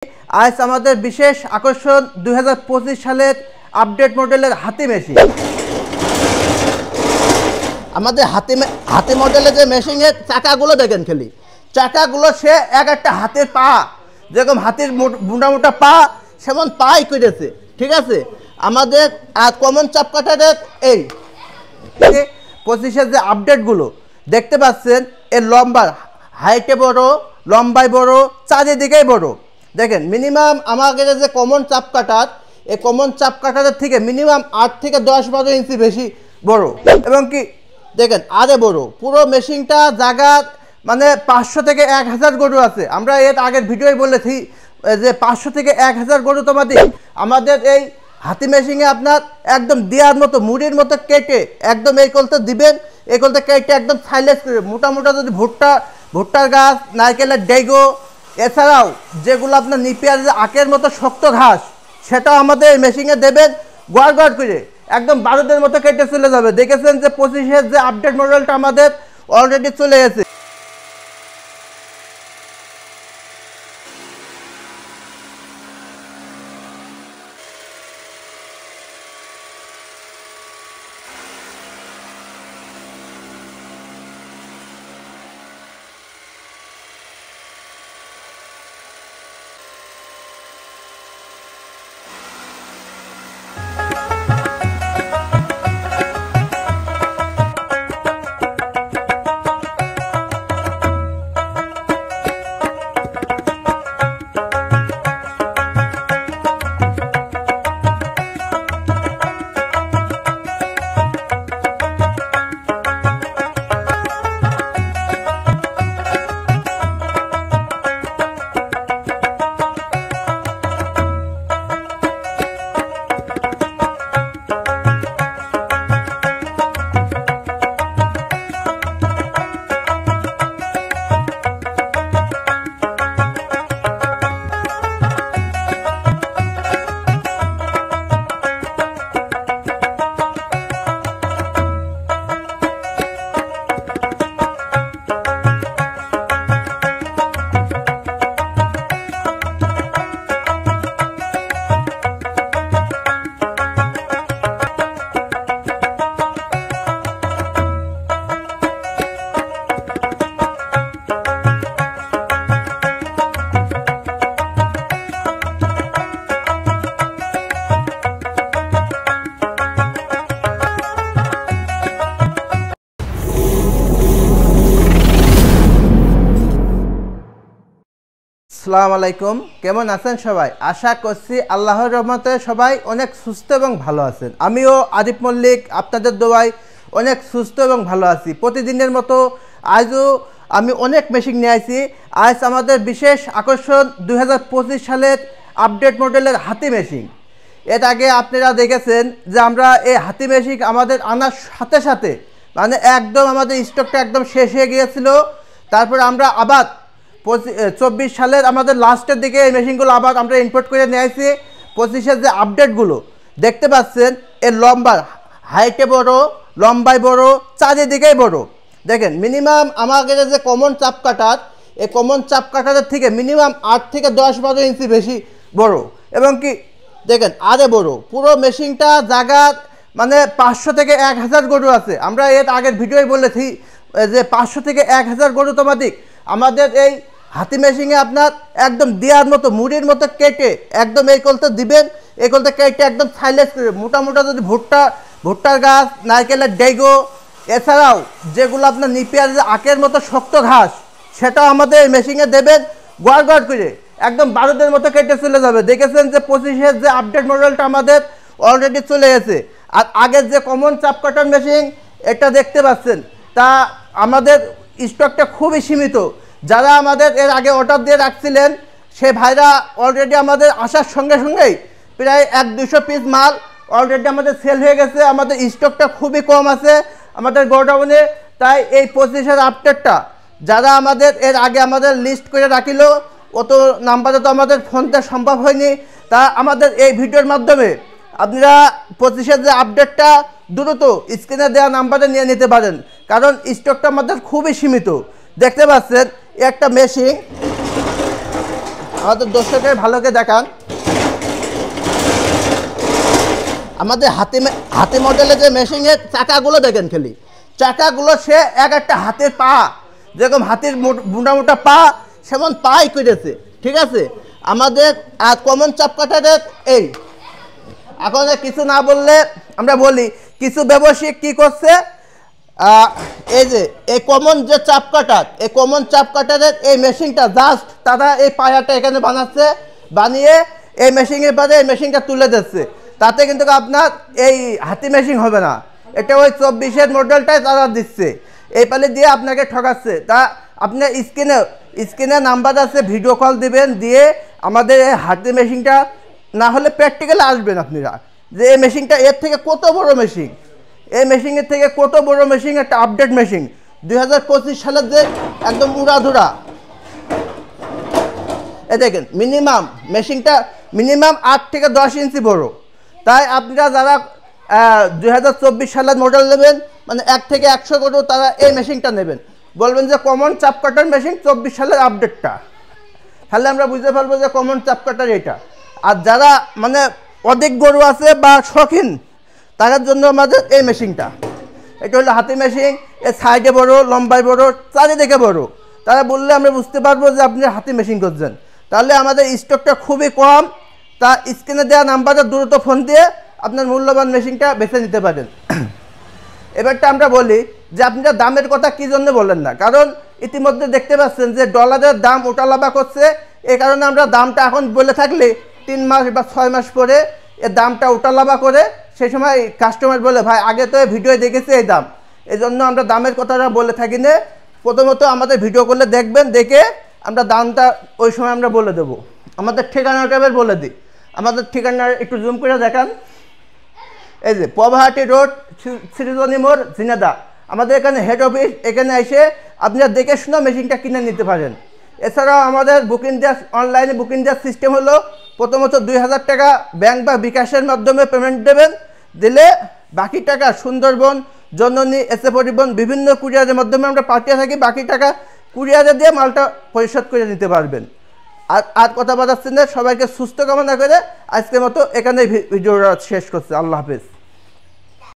আজ আমাদের বিশেষ আকর্ষণ 2025 সালের আপডেট মডেলের হাতি মেশিন। আমাদের হাতি মডেলের যে মেশিনের চাকাগুলো দেখেন, খালি চাকাগুলো সে এক একটা হাতের পা, যেরকম হাতির মোটা মোটা পা সেমন পাই করেছে। ঠিক আছে, আমাদের কমন চাপ কাটারের এই 25-এর যে আপডেটগুলো দেখতে পাচ্ছেন, এর লম্বা হাইটে বড়, লম্বায় বড়, চারিদিকেই বড়। দেখেন মিনিমাম আমাদের যে কমন চাপ কাটার, এই কমন চাপ কাটারের থেকে মিনিমাম 8 থেকে 10-12 ইঞ্চি বেশি বড়, এবং কি দেখেন আরে বড়। পুরো মেশিনটা জায়গা মানে 500 থেকে 1000 গরু আছে। আমরা এর আগের ভিডিওয় বলেছি যে 500 থেকে 1000 গরু তোমাদের আমাদের এই হাতি মেশিনে আপনার একদম দেওয়ার মতো মুড়ির মতো কেটে একদম এই কলতে দিবেন, এই কলতে কেটে একদম সাইলেস করে মোটা মোটা যদি ভুট্টার গাছ, নারকেলের ডেগো, এছাড়াও যেগুলো আপনার নিপিয়ার যে আখের মতো শক্ত ঘাস, সেটাও আমাদের এই মেশিনে দেবেন, গড় গড় করে একদম বারুদের মতো কেটে চলে যাবে। দেখেছেন যে 25-এর যে আপডেট মডেলটা আমাদের অলরেডি চলে গেছে। আসসালামু আলাইকুম, কেমন আছেন সবাই? আশা করছি আল্লাহর রহমতে সবাই অনেক সুস্থ এবং ভালো আছেন। আমিও আরিফ মল্লিক আপনাদের দোয়ায় অনেক সুস্থ এবং ভালো আছি। প্রতিদিনের মতো আজও আমি অনেক মেশিন নিয়ে আসি। আজ আমাদের বিশেষ আকর্ষণ 2025 সালের আপডেট মডেলের হাতি মেশিন। এর আগে আপনারা দেখেছেন যে আমরা এই হাতি মেশিন আমাদের আনার সাথে সাথে মানে একদম আমাদের স্টকটা একদম শেষ হয়ে গিয়েছিল। তারপর আমরা আবার 24 সালের আমাদের লাস্টের দিকে এই মেশিনগুলো আবার আমরা ইম্পোর্ট করে নিয়ে আসি। 25-এর যে আপডেটগুলো দেখতে পাচ্ছেন, এর লম্বা হাইটে বড়, লম্বায় বড়, চারিদিকেই বড়। দেখেন মিনিমাম আমাদের যে কমন চাপ কাটার, এই কমন চাপ কাটারের থেকে মিনিমাম 8 থেকে 10-12 ইঞ্চি বেশি বড়, এবং কি দেখেন আরে বড়। পুরো মেশিনটা জায়গা মানে 500 থেকে 1000 গরু আছে। আমরা এর আগের ভিডিওয় বলেছি যে 500 থেকে 1000 গরু তোমাদের আমাদের এই হাতি মেশিনে আপনার একদম দেওয়ার মতো মুড়ির মতো কেটে একদম এই কলতে দিবেন, এই কলতে কেটে একদম সাইলেস করে মোটা মোটা যদি ভুট্টার গাছ, নারকেলের ডেগো, এছাড়াও যেগুলো আপনার নিপিয়ার যে আখের মতো শক্ত ঘাস, সেটাও আমাদের এই মেশিনে দেবেন, গড় গড় করে একদম বারুদের মতো কেটে চলে যাবে। দেখেছেন যে 25-এর যে আপডেট মডেলটা আমাদের অলরেডি চলে গেছে। আর আগের যে কমন চাপ কাটার মেশিন এটা দেখতে পাচ্ছেন, তা আমাদের স্টকটা খুবই সীমিত। যারা আমাদের এর আগে অর্ডার দিয়ে রাখছিলেন সে ভাইরা অলরেডি আমাদের আসার সঙ্গে সঙ্গেই প্রায় 100-200 পিস মাল অলরেডি আমাদের সেল হয়ে গেছে। আমাদের স্টকটা খুবই কম আছে আমাদের গোডাউনে। তাই এই 25-এর আপডেটটা যারা আমাদের এর আগে আমাদের লিস্ট করে রাখিল, অত নাম্বারে তো আমাদের ফোন দেওয়া সম্ভব হয়নি। তা আমাদের এই ভিডিওর মাধ্যমে আপনারা 25-এর যে আপডেটটা দ্রুত স্ক্রিনে দেওয়া নাম্বারে নিয়ে নিতে পারেন, কারণ স্টকটা আমাদের খুবই সীমিত। দেখতে পাচ্ছেন একটা মেশিন আমাদের দর্শকের ভালোকে দেখান। আমাদের হাতি মডেলের যে মেশিনের চাকাগুলো দেখেন, খালি চাকাগুলো সে এক একটা হাতের পা, যেরকম হাতির মোটা মোটা পা সেমন পাই করেছে, ঠিক আছে। আমাদের কমন চাপ কাটারের এই এখন কিছু না বললে আমরা বলি, কিছু ব্যবসায়িক কি করছে, এই যে এই কমন যে চাপ কাটার, এই কমন চাপ কাটারের এই মেশিনটা জাস্ট তারা এই পায়াটা এখানে বানাচ্ছে, বানিয়ে এই মেশিনের পরে এই মেশিনটা তুলে দিচ্ছে। তাতে কিন্তু আপনার এই হাতি মেশিন হবে না, এটা ওই 24-এর মডেলটাই তারা দিচ্ছে, এই পালে দিয়ে আপনাকে ঠকাচ্ছে। তা আপনার স্ক্রিনে নাম্বার আছে, ভিডিও কল দিবেন, দিয়ে আমাদের এই হাতি মেশিনটা না হলে প্র্যাকটিক্যালে আসবেন আপনারা, যে এই মেশিনটা এর থেকে কত বড় মেশিন, এই মেশিনের থেকে কত বড় মেশিন, একটা আপডেট মেশিন 2025 সালের যে একদম উড়াধুরা। এ দেখেন মিনিমাম মেশিনটা মিনিমাম 8 থেকে 10 ইঞ্চি বড়। তাই আপনারা যারা 2024 সালের মডেল নেবেন, মানে 1 থেকে 100 করে, তারা এই মেশিনটা নেবেন, বলবেন যে কমন চাপ কাটার মেশিন 24 সালের আপডেটটা, তাহলে আমরা বুঝতে পারবো যে কমন চাপ কাটার এটা। আর যারা মানে অধিক গরু আছে বা শখিন, তাদের জন্য আমাদের এই মেশিনটা, এটা হলো হাতি মেশিন, এর সাইডে বড়, লম্বায় বড়, চারিদিকে বড়। তারা বললে আমরা বুঝতে পারবো যে আপনি হাতি মেশিন করছেন। তাহলে আমাদের স্টকটা খুবই কম, তা স্ক্রিনে দেওয়া নাম্বারে দ্রুত ফোন দিয়ে আপনার মূল্যবান মেশিনটা বেছে নিতে পারেন। এবারটা আমরা বলি যে আপনারা দামের কথা কী জন্য বলেন না, কারণ ইতিমধ্যে দেখতে পাচ্ছেন যে ডলারের দাম ওঠানামা করছে। এই কারণে আমরা দামটা এখন বলে থাকলে 3 মাস বা 6 মাস পরে এর দামটা ওঠানামা করে, সেই সময় কাস্টমার বলে ভাই আগে তো ভিডিও দেখেছি এই দাম, এই জন্য আমরা দামের কথাটা বলে থাকি না। প্রথমত আমাদের ভিডিও করলে দেখবেন, দেখে আমরা দামটা ওই সময় আমরা বলে দেবো। আমাদের ঠিকানাটা এবার বলে দিই, আমাদের ঠিকানা একটু জুম করে দেখান। এই যে পবাহাটি রোড, সৃজনী মোড়, ঝিনাইদহ আমাদের এখানে হেড অফিস। এখানে এসে আপনারা দেখে শুনে মেশিনটা কিনে নিতে পারেন। এছাড়াও আমাদের বুকিং দেওয়ার, অনলাইনে বুকিং দেওয়ার সিস্টেম হলো, প্রথমত 2000 টাকা ব্যাংক বা বিকাশের মাধ্যমে পেমেন্ট দেবেন, দিলে বাকি টাকা সুন্দরবন, জননী, এসে পরিবহন বিভিন্ন কুরিয়ারের মাধ্যমে আমরা পাঠিয়ে থাকি, বাকি টাকা কুরিয়ারে দিয়ে মালটা পরিশোধ করে নিতে পারবেন। আর কথা বাড়াচ্ছেন না, সবাইকে সুস্থ কামনা করে আজকের মতো এখানে ভিডিওটা শেষ করছে। আল্লাহ হাফেজ।